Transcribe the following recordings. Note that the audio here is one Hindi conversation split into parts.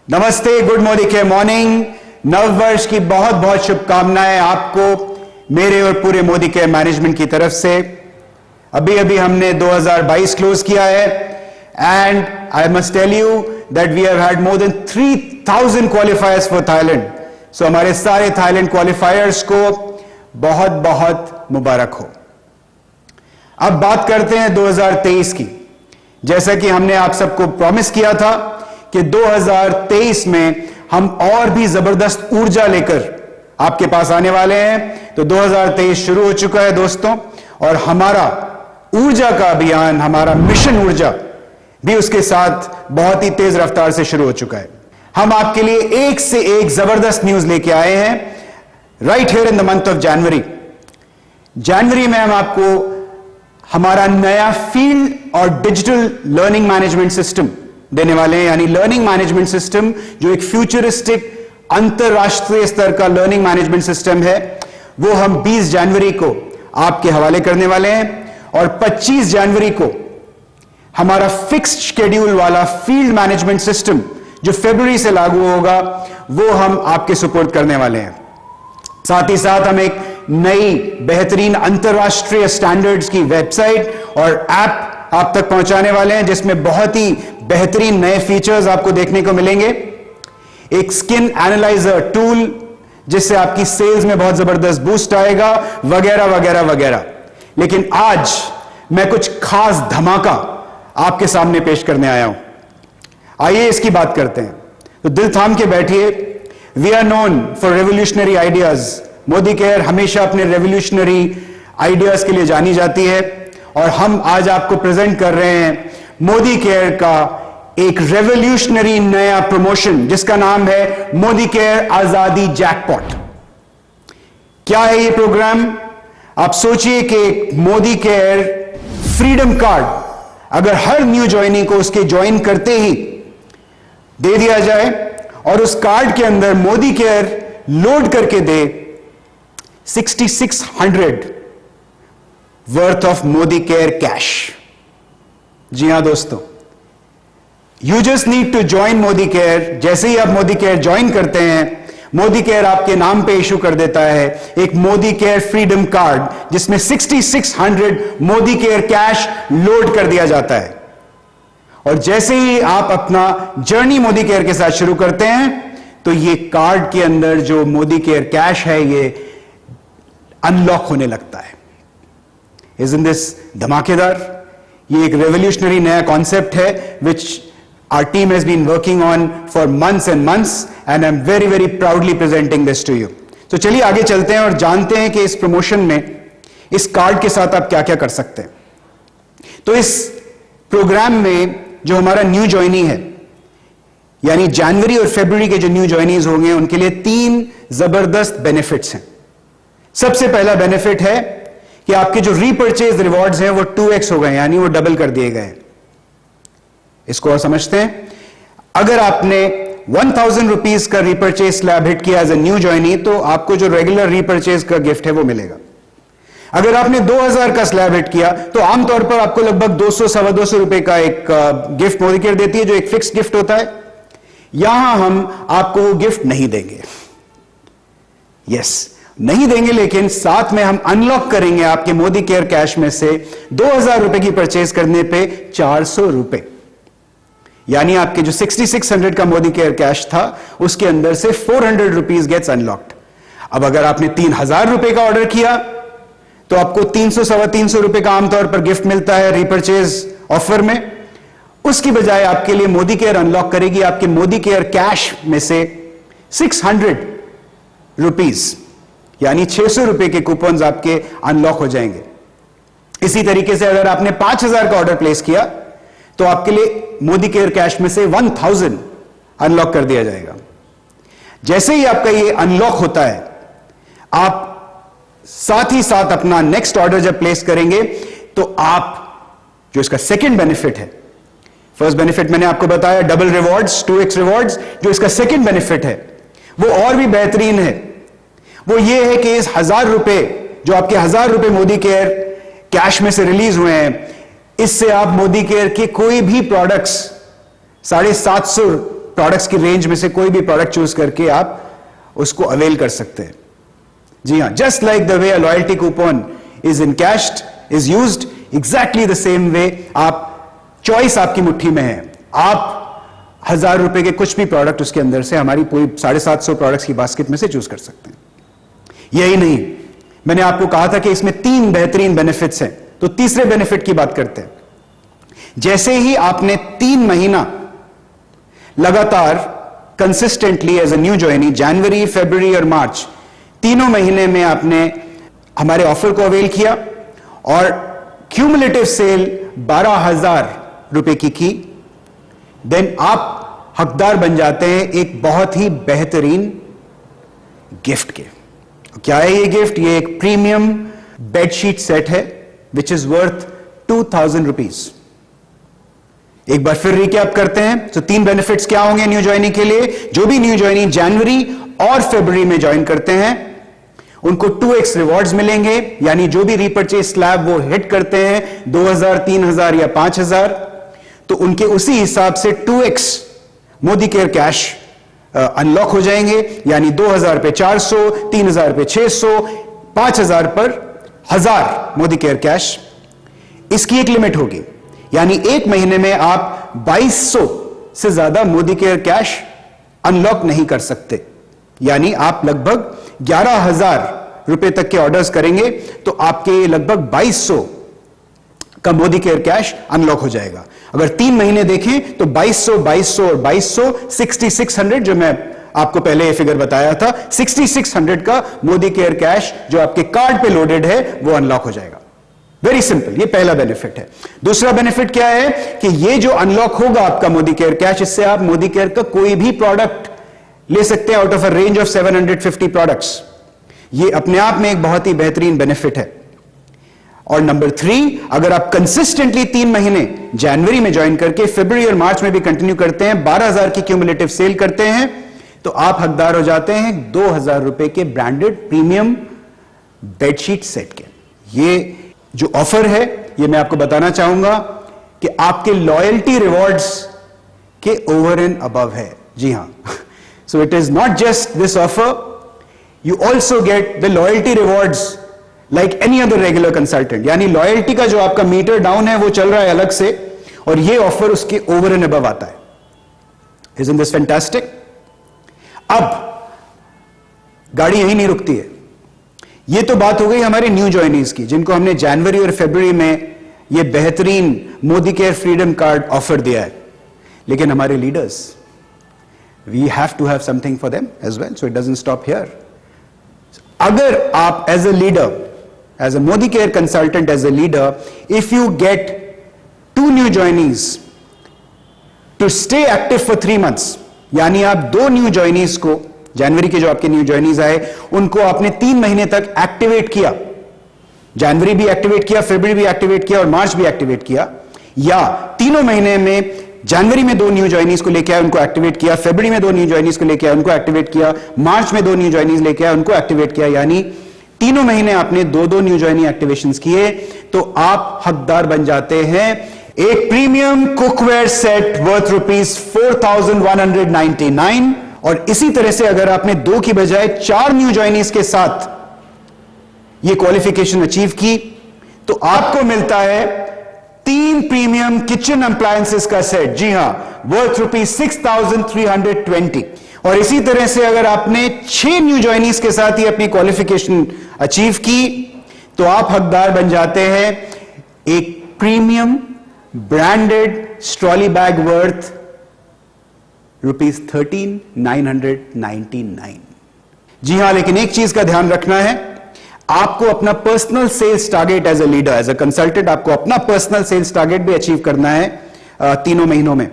नमस्ते, गुड मोदी के मॉर्निंग। नव वर्ष की बहुत बहुत शुभकामनाएं आपको मेरे और पूरे मोदी के मैनेजमेंट की तरफ से। अभी अभी हमने 2022 क्लोज किया है and I must tell you that we have had more than 3000 qualifiers for Thailand. So हमारे सारे थाईलैंड क्वालिफायर्स को बहुत बहुत मुबारक हो। अब बात करते हैं 2023 की। जैसा कि हमने आप सबको प्रॉमिस किया था कि 2023 में हम और भी जबरदस्त ऊर्जा लेकर आपके पास आने वाले हैं। तो 2023 शुरू हो चुका है दोस्तों, और हमारा ऊर्जा का अभियान, हमारा मिशन ऊर्जा भी उसके साथ बहुत ही तेज रफ्तार से शुरू हो चुका है। हम आपके लिए एक से एक जबरदस्त न्यूज लेके आए हैं right here in the month of January. जनवरी में हम आपको हमारा नया फील्ड और डिजिटल लर्निंग मैनेजमेंट सिस्टम देने वाले हैं, यानी लर्निंग मैनेजमेंट सिस्टम जो एक फ्यूचरिस्टिक अंतरराष्ट्रीय स्तर का लर्निंग मैनेजमेंट सिस्टम है, वो हम 20 जनवरी को आपके हवाले करने वाले हैं। और 25 जनवरी को हमारा फिक्स्ड शेड्यूल वाला फील्ड मैनेजमेंट सिस्टम जो फरवरी से लागू होगा, वो हम आपके सुपुर्द करने वाले हैं। साथ ही साथ हम एक नई बेहतरीन अंतरराष्ट्रीय स्टैंडर्ड्स की वेबसाइट और ऐप आप तक पहुंचाने वाले हैं, जिसमें बहुत ही बेहतरीन नए फीचर्स आपको देखने को मिलेंगे। एक स्किन एनालाइजर टूल जिससे आपकी सेल्स में बहुत जबरदस्त बूस्ट आएगा, वगैरह वगैरह वगैरह। लेकिन आज मैं कुछ खास धमाका आपके सामने पेश करने आया हूं। आइए इसकी बात करते हैं। तो दिल थाम के बैठिए। We are known for revolutionary ideas. Modi care हमेशा अपने रेवोल्यूशनरी आइडियाज के लिए जानी जाती है, और हम आज आपको प्रेजेंट कर रहे हैं मोदी केयर का एक रेवोल्यूशनरी नया प्रमोशन जिसका नाम है मोदी केयर आजादी जैकपॉट। क्या है ये प्रोग्राम? आप सोचिए कि मोदी केयर फ्रीडम कार्ड अगर हर न्यू ज्वाइनी को उसके ज्वाइन करते ही दे दिया जाए, और उस कार्ड के अंदर मोदी केयर लोड करके दे 6600 worth of Modi care cash. जी हां दोस्तों, you just need to join Modi care. जैसे ही आप मोदी केयर ज्वाइन करते हैं, मोदी केयर आपके नाम पे इशू कर देता है एक मोदी केयर फ्रीडम कार्ड जिसमें 6600 मोदी केयर कैश लोड कर दिया जाता है। और जैसे ही आप अपना जर्नी मोदी केयर के साथ शुरू करते हैं, तो ये कार्ड के अंदर जो मोदी केयर कैश है ये अनलॉक होने लगता है। Isn't this धमाकेदार? ये एक रेवोल्यूशनरी नया कॉन्सेप्ट है which our team has been working on for months and months, and I am very very proudly presenting this to you. तो चलिए आगे चलते हैं और जानते हैं कि इस प्रमोशन में इस कार्ड के साथ आप क्या क्या कर सकते हैं। तो इस प्रोग्राम में जो हमारा न्यू ज्वाइनी है, यानी जनवरी और फरवरी के जो न्यू ज्वाइनीज होंगे, उनके लिए 3 जबरदस्त बेनिफिट्स हैं। सबसे पहला बेनिफिट है कि आपके जो रीपर्चेज रिवॉर्ड्स हैं वो 2x हो गए, यानी वो डबल कर दिए गए। इसको और समझते हैं। अगर आपने 1000 रुपीज का रीपर्चेज स्लैब हिट किया एज ए न्यू ज्वाइनी, तो आपको जो रेगुलर रीपर्चेज का गिफ्ट है वो मिलेगा। अगर आपने 2000 का स्लैब हिट किया, तो आमतौर पर आपको लगभग 200-225 रुपए का एक गिफ्ट मोदी केयर देती है, जो एक फिक्स गिफ्ट होता है। यहां हम आपको वो गिफ्ट नहीं देंगे। यस, नहीं देंगे, लेकिन साथ में हम अनलॉक करेंगे आपके मोदी केयर कैश में से 2000 रुपए की परचेज करने पे 400 रुपए, यानी आपके जो 6600 का मोदी केयर कैश था उसके अंदर से 400 रुपीज गेट्स अनलॉक्ड। अब अगर आपने 3000 रुपए का ऑर्डर किया, तो आपको 300-325 रुपए का आमतौर पर गिफ्ट मिलता है रीपर्चेज ऑफर में। उसकी बजाय आपके लिए मोदी केयर अनलॉक करेगी आपके मोदी केयर कैश में से 600 रुपीज, यानी 600 रुपए के कूपन्स आपके अनलॉक हो जाएंगे। इसी तरीके से अगर आपने 5000 का ऑर्डर प्लेस किया, तो आपके लिए मोदी केयर कैश में से 1000 अनलॉक कर दिया जाएगा। जैसे ही आपका ये अनलॉक होता है, आप साथ ही साथ अपना नेक्स्ट ऑर्डर जब प्लेस करेंगे, तो आप जो इसका सेकंड बेनिफिट है, फर्स्ट बेनिफिट मैंने आपको बताया डबल रिवॉर्ड्स, 2x रिवॉर्ड्स, जो इसका सेकंड बेनिफिट है वो और भी बेहतरीन है। वो ये है कि इस 1000 रुपए, जो आपके 1000 रुपए मोदी केयर कैश में से रिलीज हुए हैं, इससे आप मोदी केयर के कोई भी प्रोडक्ट्स 750 प्रोडक्ट्स की रेंज में से कोई भी प्रोडक्ट चूज करके आप उसको अवेल कर सकते हैं। जी हां, just like the way a loyalty coupon is encashed, is used, exactly the same way आप चॉइस आपकी मुट्ठी में है। आप 1000 रुपए के कुछ भी प्रोडक्ट उसके अंदर से हमारी पूरी 750 प्रोडक्ट्स की बास्केट में से चूज कर सकते हैं। यही नहीं, मैंने आपको कहा था कि इसमें 3 बेहतरीन बेनिफिट्स हैं, तो तीसरे बेनिफिट की बात करते हैं। जैसे ही आपने 3 महीना लगातार consistently as a new joinee, जनवरी, फरवरी और मार्च, तीनों महीने में आपने हमारे ऑफर को अवेल किया और क्यूमुलेटिव सेल 12,000 रुपए की, देन आप हकदार बन जाते हैं एक बहुत ही बेहतरीन गिफ्ट के। क्या है ये गिफ्ट? ये एक प्रीमियम बेडशीट सेट है विच इज वर्थ 2,000 रुपीज। एक बार फिर रिकैप करते हैं। तो 3 बेनिफिट्स क्या होंगे न्यू ज्वाइनी के लिए? जो भी न्यू ज्वाइनी जनवरी और फरवरी में ज्वाइन करते हैं उनको 2x रिवॉर्ड्स मिलेंगे, यानी जो भी रीपर्चेज स्लैब वो हिट करते हैं 2,000, 3,000 या 5,000, तो उनके उसी हिसाब से 2x Modi care cash unlock हो जाएंगे, यानी 2,000 पे 400, 3,000 पे 600, 5,000 पर 1,000 मोदी केयर कैश। इसकी एक लिमिट होगी, यानी एक महीने में आप 2,200 से ज्यादा मोदी केयर कैश अनलॉक नहीं कर सकते। यानी आप लगभग 11,000 रुपए तक के ऑर्डर्स करेंगे तो आपके लगभग 2,200 का मोदी केयर कैश अनलॉक हो जाएगा। अगर 3 महीने देखें तो 2,200, 2,200 और 2,200, 6,600, जो मैं आपको पहले ये फिगर बताया था, 6,600 का मोदी केयर कैश जो आपके कार्ड पे लोडेड है वो अनलॉक हो जाएगा। वेरी सिंपल, ये पहला बेनिफिट है। दूसरा बेनिफिट क्या है कि ये जो अनलॉक होगा आपका मोदी केयर कैश, इससे आप मोदी केयर का कोई भी प्रोडक्ट ले सकते हैं out of a range of 750 products. ये अपने आप में एक बहुत ही बेहतरीन बेनिफिट है। और नंबर 3, अगर आप कंसिस्टेंटली 3 महीने जनवरी में ज्वाइन करके फरवरी और मार्च में भी कंटिन्यू करते हैं, 12,000 की क्यूमुलेटिव सेल करते हैं, तो आप हकदार हो जाते हैं 2,000 रुपए के ब्रांडेड प्रीमियम बेडशीट सेट के। ये जो ऑफर है ये मैं आपको बताना चाहूंगा कि आपके लॉयल्टी रिवॉर्ड्स के ओवर एंड अबव है। जी हां, so it is not just this offer, you also get the loyalty rewards like any other regular consultant. यानी लॉयल्टी का जो आपका मीटर डाउन है वो चल रहा है अलग से, और ये ऑफर उसके ओवर एंड अबव आता है। Isn't this fantastic? अब गाड़ी यही नहीं रुकती है। ये तो बात हो गई हमारे न्यू ज्वाइनीज की, जिनको हमने जनवरी और फरवरी में ये बेहतरीन Modi care freedom card offer दिया है। लेकिन हमारे leaders, we have to have something for them as well, so it doesn't stop here. अगर आप as a leader, as a Modi care consultant, as a leader, if you get 2 new joinees to stay active for 3 months, यानी आप 2 न्यू ज्वाइनीज को, जनवरी के जो आपके न्यू ज्वाइनीज आए उनको आपने 3 महीने तक एक्टिवेट किया, जनवरी भी एक्टिवेट किया, फरवरी भी एक्टिवेट किया और मार्च भी एक्टिवेट किया, या तीनों महीने में जनवरी में 2 न्यू ज्वाइनीज को लेकर आए उनको एक्टिवेट किया, फरवरी में 2 न्यू ज्वाइनीज को लेकर आए उनको एक्टिवेट किया, मार्च में 2 न्यू ज्वाइनीज लेकर आए उनको एक्टिवेट किया, यानी तीनों महीने आपने 2-2 न्यू ज्वाइनी एक्टिवेशंस किए, तो आप हकदार बन जाते हैं एक प्रीमियम कुकवेयर सेट वर्थ ₹4,199। और इसी तरह से अगर आपने 2 की बजाय 4 न्यू ज्वाइनीज के साथ ये क्वालिफिकेशन अचीव की, तो आपको मिलता है 3 प्रीमियम किचन अप्लायंसेस का सेट। जी हां, वर्थ ₹6,320। और इसी तरह से अगर आपने 6 न्यू ज्वाइनीज के साथ ही अपनी क्वालिफिकेशन अचीव की, तो आप हकदार बन जाते हैं एक premium branded strolley bag worth ₹13,999। जी हां, लेकिन एक चीज का ध्यान रखना है, आपको अपना personal sales target as a leader, as a consultant, आपको अपना पर्सनल सेल्स टारगेट भी अचीव करना है तीनों महीनों में।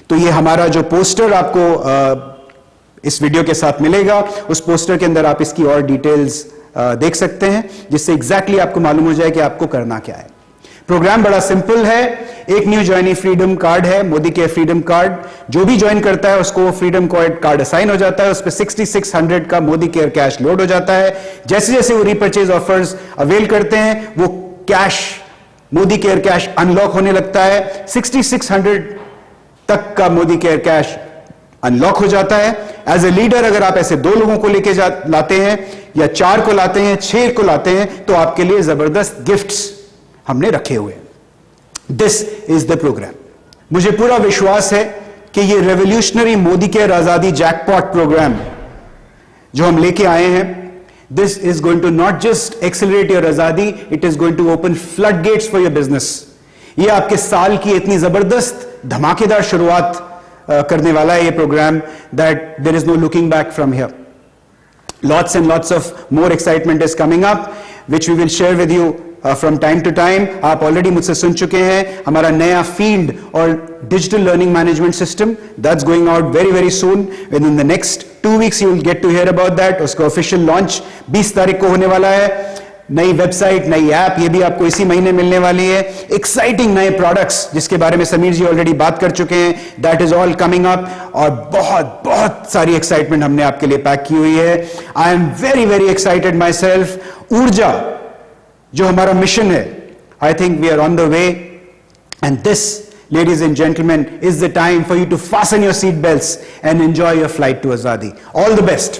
तो ये हमारा जो पोस्टर आपको इस वीडियो के साथ मिलेगा, उस पोस्टर के अंदर आप इसकी और डिटेल्स देख सकते हैं, जिससे एग्जैक्टली आपको मालूम हो जाए कि आपको करना क्या है। प्रोग्राम बड़ा सिंपल है। एक न्यू ज्वाइनी फ्रीडम कार्ड है, मोदी केयर फ्रीडम कार्ड। जो भी ज्वाइन करता है उसको फ्रीडम कार्ड असाइन हो जाता है, उस पर 6,600 का मोदी केयर कैश लोड हो जाता है। जैसे जैसे वो रीपर्चेज ऑफर्स अवेल करते हैं, वो cash, Modi care cash unlock होने लगता है। 6,600 तक का मोदी केयर कैश अनलॉक हो जाता है। एज ए लीडर अगर आप ऐसे 2 लोगों को लेके लाते हैं या 4 को लाते हैं, 6 को लाते हैं, तो आपके लिए जबरदस्त गिफ्ट्स हमने रखे हुए हैं। This is the programme. मुझे पूरा विश्वास है कि ये रेवोल्यूशनरी मोदी केयर आजादी जैकपॉट प्रोग्राम जो हम लेके आए हैं, this is going to not just accelerate your आजादी, it is going to open flood gates for your business. ये आपके साल की इतनी जबरदस्त धमाकेदार शुरुआत करने वाला है ये programme, that there is no looking back from here. Lots and lots of more excitement is coming up, which we will share with you from time to time. आप already मुझसे सुन चुके हैं हमारा नया field और digital learning management system that's going out very very soon. Within the next 2 weeks you will get to hear about that. उसका official launch 20 तारीख को होने वाला है। नई वेबसाइट, नई ऐप, ये भी आपको इसी महीने मिलने वाली है। एक्साइटिंग नए प्रोडक्ट्स जिसके बारे में समीर जी ऑलरेडी बात कर चुके हैं, that is all coming up. और बहुत बहुत सारी एक्साइटमेंट हमने आपके लिए पैक की हुई है। I am very very excited myself. ऊर्जा जो हमारा मिशन है, I think we are on the way, and this ladies and gentlemen is the time for you to fasten your seat belts and enjoy your flight to Azadi. All the best.